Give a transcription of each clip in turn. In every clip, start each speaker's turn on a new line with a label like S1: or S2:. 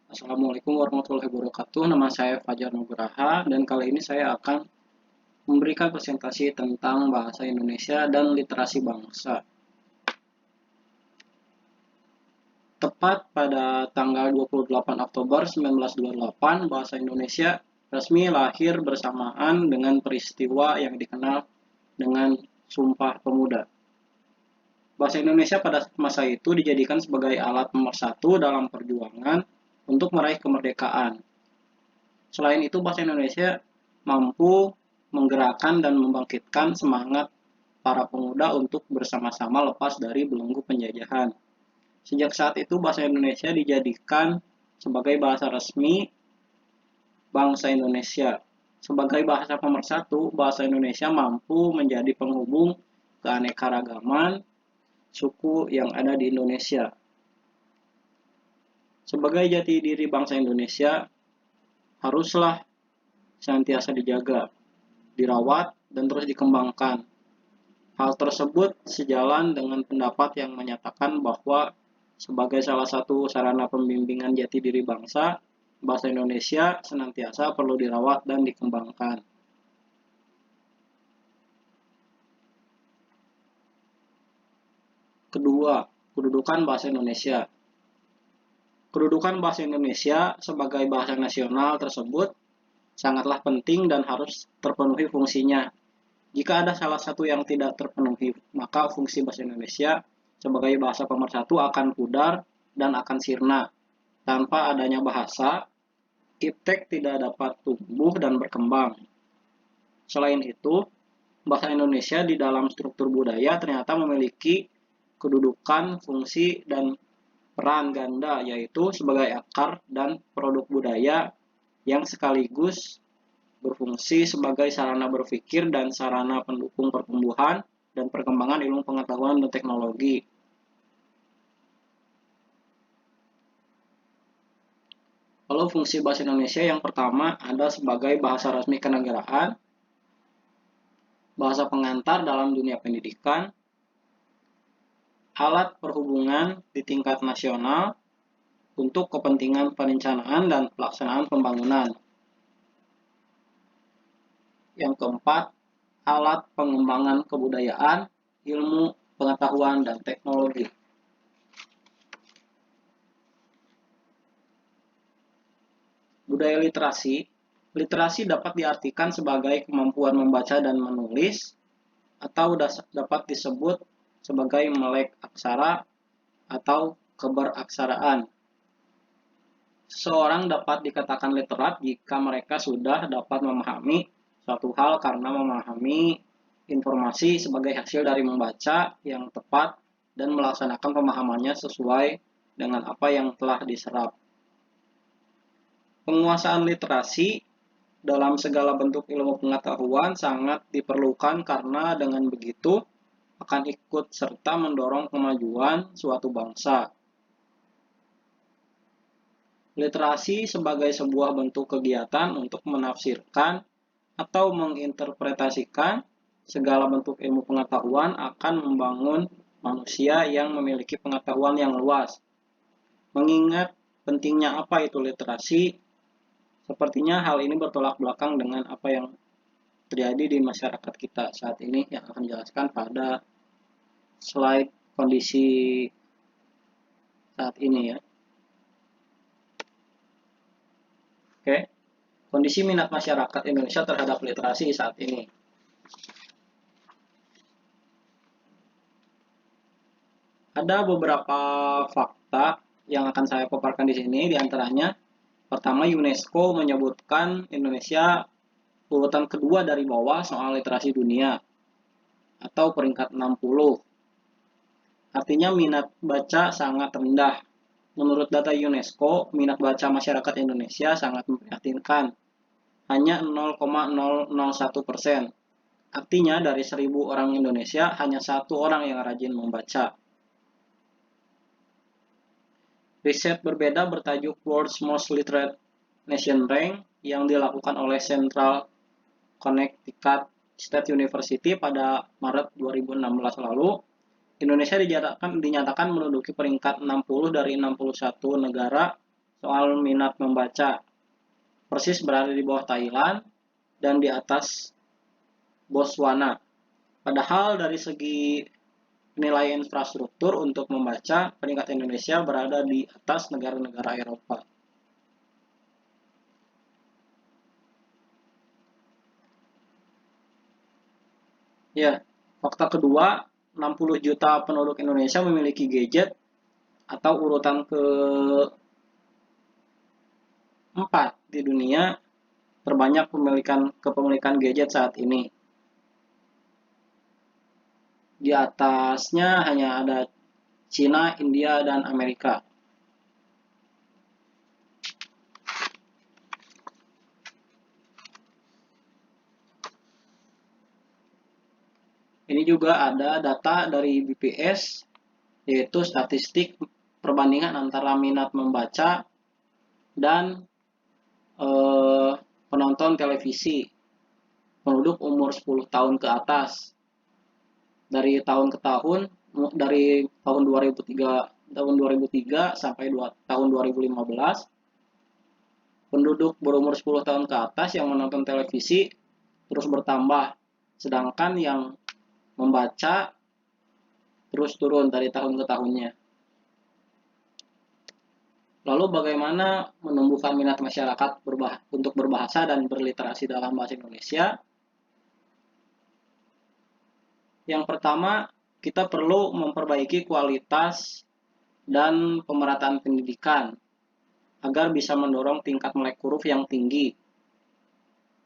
S1: Assalamualaikum warahmatullahi wabarakatuh. Nama saya Fajar Nugraha dan kali ini saya akan memberikan presentasi tentang bahasa Indonesia dan literasi bangsa. Tepat pada tanggal 28 Oktober 1928, bahasa Indonesia resmi lahir bersamaan dengan peristiwa yang dikenal dengan Sumpah Pemuda. Bahasa Indonesia pada masa itu dijadikan sebagai alat pemersatu dalam perjuangan untuk meraih kemerdekaan. Selain itu, bahasa Indonesia mampu menggerakkan dan membangkitkan semangat para pemuda untuk bersama-sama lepas dari belenggu penjajahan. Sejak saat itu, bahasa Indonesia dijadikan sebagai bahasa resmi bangsa Indonesia. Sebagai bahasa pemersatu, bahasa Indonesia mampu menjadi penghubung keanekaragaman suku yang ada di Indonesia. Sebagai jati diri bangsa Indonesia, haruslah senantiasa dijaga, dirawat, dan terus dikembangkan. Hal tersebut sejalan dengan pendapat yang menyatakan bahwa sebagai salah satu sarana pembimbingan jati diri bangsa, bahasa Indonesia senantiasa perlu dirawat dan dikembangkan. Kedua, kedudukan bahasa Indonesia. Kedudukan bahasa Indonesia sebagai bahasa nasional tersebut sangatlah penting dan harus terpenuhi fungsinya. Jika ada salah satu yang tidak terpenuhi, maka fungsi bahasa Indonesia sebagai bahasa pemersatu akan pudar dan akan sirna. Tanpa adanya bahasa, iptek tidak dapat tumbuh dan berkembang. Selain itu, bahasa Indonesia di dalam struktur budaya ternyata memiliki kedudukan, fungsi, dan peran ganda, yaitu sebagai akar dan produk budaya yang sekaligus berfungsi sebagai sarana berpikir dan sarana pendukung pertumbuhan dan perkembangan ilmu pengetahuan dan teknologi. Lalu fungsi bahasa Indonesia yang pertama ada sebagai bahasa resmi kenegaraan, bahasa pengantar dalam dunia pendidikan, alat perhubungan di tingkat nasional untuk kepentingan perencanaan dan pelaksanaan pembangunan. Yang keempat, alat pengembangan kebudayaan, ilmu, pengetahuan, dan teknologi. Budaya literasi. Literasi dapat diartikan sebagai kemampuan membaca dan menulis, atau dapat disebut sebagai melek aksara atau keberaksaraan. Seorang dapat dikatakan literat jika mereka sudah dapat memahami suatu hal karena memahami informasi sebagai hasil dari membaca yang tepat dan melaksanakan pemahamannya sesuai dengan apa yang telah diserap. Penguasaan literasi dalam segala bentuk ilmu pengetahuan sangat diperlukan karena dengan begitu akan ikut serta mendorong kemajuan suatu bangsa. Literasi sebagai sebuah bentuk kegiatan untuk menafsirkan atau menginterpretasikan segala bentuk ilmu pengetahuan akan membangun manusia yang memiliki pengetahuan yang luas. Mengingat pentingnya apa itu literasi, sepertinya hal ini bertolak belakang dengan apa yang terjadi di masyarakat kita saat ini yang akan dijelaskan pada slide kondisi saat ini ya. Oke, kondisi minat masyarakat Indonesia terhadap literasi saat ini. Ada beberapa fakta yang akan saya paparkan di sini, diantaranya pertama, UNESCO menyebutkan Indonesia urutan kedua dari bawah soal literasi dunia atau peringkat 60. Artinya minat baca sangat rendah. Menurut data UNESCO, minat baca masyarakat Indonesia sangat memprihatinkan, hanya 0,001%. Artinya dari 1.000 orang Indonesia, hanya 1 orang yang rajin membaca. Riset berbeda bertajuk World's Most Literate Nation Rank yang dilakukan oleh Central Connecticut State University pada Maret 2016 lalu. Indonesia dinyatakan menduduki peringkat 60 dari 61 negara soal minat membaca. Persis berada di bawah Thailand dan di atas Botswana. Padahal dari segi penilaian infrastruktur untuk membaca, peringkat Indonesia berada di atas negara-negara Eropa. Ya, fakta kedua, 60 juta penduduk Indonesia memiliki gadget atau urutan keempat di dunia terbanyak kepemilikan gadget saat ini. Di atasnya hanya ada Cina, India, dan Amerika. Ini juga ada data dari BPS, yaitu statistik perbandingan antara minat membaca dan penonton televisi penduduk umur 10 tahun ke atas. Dari tahun ke tahun, dari tahun 2003 sampai tahun 2015, penduduk berumur 10 tahun ke atas yang menonton televisi terus bertambah, sedangkan yang membaca terus turun dari tahun ke tahunnya. Lalu bagaimana menumbuhkan minat masyarakat untuk berbahasa dan berliterasi dalam bahasa Indonesia? Yang pertama, kita perlu memperbaiki kualitas dan pemerataan pendidikan agar bisa mendorong tingkat melek huruf yang tinggi.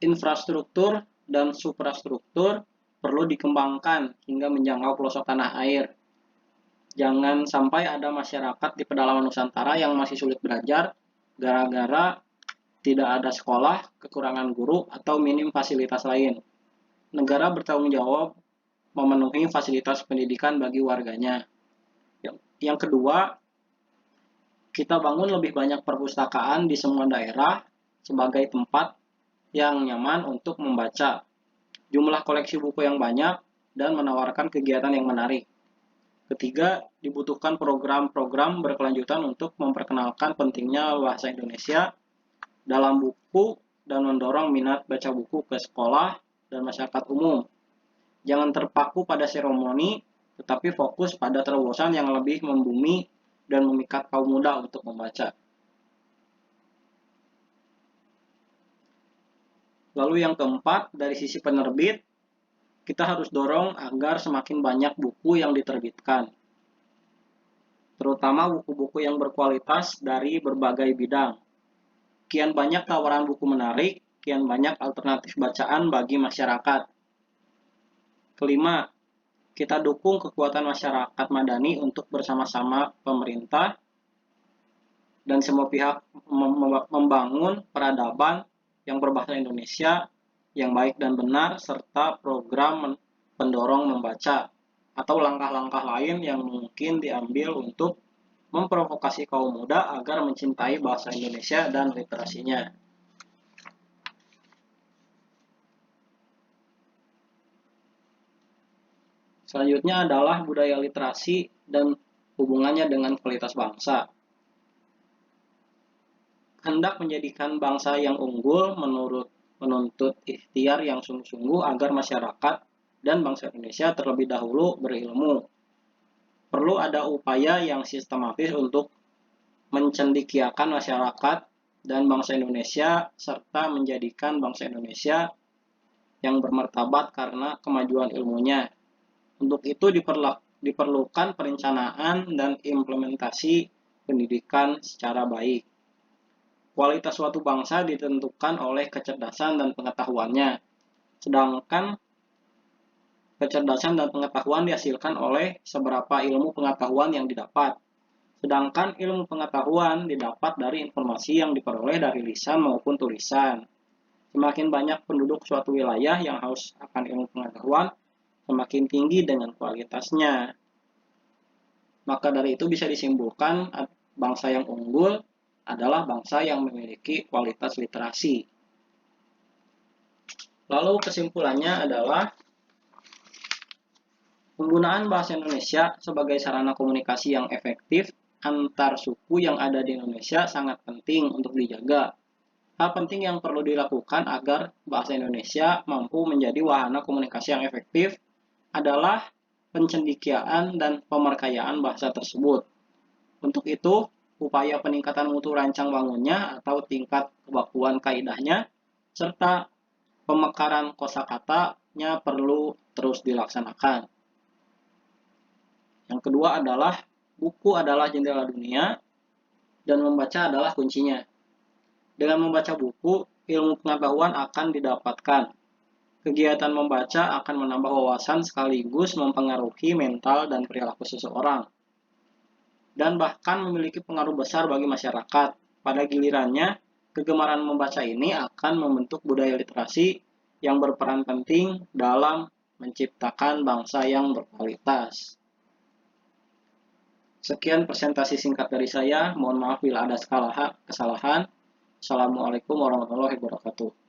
S1: Infrastruktur dan suprastruktur perlu dikembangkan hingga menjangkau pelosok tanah air. Jangan sampai ada masyarakat di pedalaman Nusantara yang masih sulit belajar gara-gara tidak ada sekolah, kekurangan guru, atau minim fasilitas lain. Negara bertanggung jawab memenuhi fasilitas pendidikan bagi warganya. Yang kedua, kita bangun lebih banyak perpustakaan di semua daerah sebagai tempat yang nyaman untuk membaca. Jumlah koleksi buku yang banyak dan menawarkan kegiatan yang menarik. Ketiga, dibutuhkan program-program berkelanjutan untuk memperkenalkan pentingnya bahasa Indonesia dalam buku dan mendorong minat baca buku ke sekolah dan masyarakat umum. Jangan terpaku pada seremoni, tetapi fokus pada terobosan yang lebih membumi dan memikat kaum muda untuk membaca. Lalu yang keempat, dari sisi penerbit, kita harus dorong agar semakin banyak buku yang diterbitkan. Terutama buku-buku yang berkualitas dari berbagai bidang. Kian banyak tawaran buku menarik, kian banyak alternatif bacaan bagi masyarakat. Kelima, kita dukung kekuatan masyarakat madani untuk bersama-sama pemerintah dan semua pihak membangun peradaban yang berbahasa Indonesia yang baik dan benar, serta program pendorong membaca atau langkah-langkah lain yang mungkin diambil untuk memprovokasi kaum muda agar mencintai bahasa Indonesia dan literasinya. Selanjutnya adalah budaya literasi dan hubungannya dengan kualitas bangsa. Hendak menjadikan bangsa yang unggul menuntut ikhtiar yang sungguh-sungguh agar masyarakat dan bangsa Indonesia terlebih dahulu berilmu. Perlu ada upaya yang sistematis untuk mencendekiakan masyarakat dan bangsa Indonesia serta menjadikan bangsa Indonesia yang bermartabat karena kemajuan ilmunya. Untuk itu diperlukan perencanaan dan implementasi pendidikan secara baik. Kualitas suatu bangsa ditentukan oleh kecerdasan dan pengetahuannya, sedangkan kecerdasan dan pengetahuan dihasilkan oleh seberapa ilmu pengetahuan yang didapat. Sedangkan ilmu pengetahuan didapat dari informasi yang diperoleh dari lisan maupun tulisan. Semakin banyak penduduk suatu wilayah yang haus akan ilmu pengetahuan, semakin tinggi dengan kualitasnya. Maka dari itu bisa disimpulkan bangsa yang unggul adalah bangsa yang memiliki kualitas literasi. Lalu kesimpulannya adalah penggunaan bahasa Indonesia sebagai sarana komunikasi yang efektif antar suku yang ada di Indonesia sangat penting untuk dijaga. Hal penting yang perlu dilakukan agar bahasa Indonesia mampu menjadi wahana komunikasi yang efektif adalah pencendekiaan dan pemarkayaan bahasa tersebut. Untuk itu, upaya peningkatan mutu rancang bangunnya atau tingkat kebakuan kaidahnya, serta pemekaran kosakatanya perlu terus dilaksanakan. Yang kedua adalah buku adalah jendela dunia dan membaca adalah kuncinya. Dengan membaca buku, ilmu pengetahuan akan didapatkan. Kegiatan membaca akan menambah wawasan sekaligus mempengaruhi mental dan perilaku seseorang, dan bahkan memiliki pengaruh besar bagi masyarakat. Pada gilirannya, kegemaran membaca ini akan membentuk budaya literasi yang berperan penting dalam menciptakan bangsa yang berkualitas. Sekian presentasi singkat dari saya. Mohon maaf bila ada kesalahan. Assalamualaikum warahmatullahi wabarakatuh.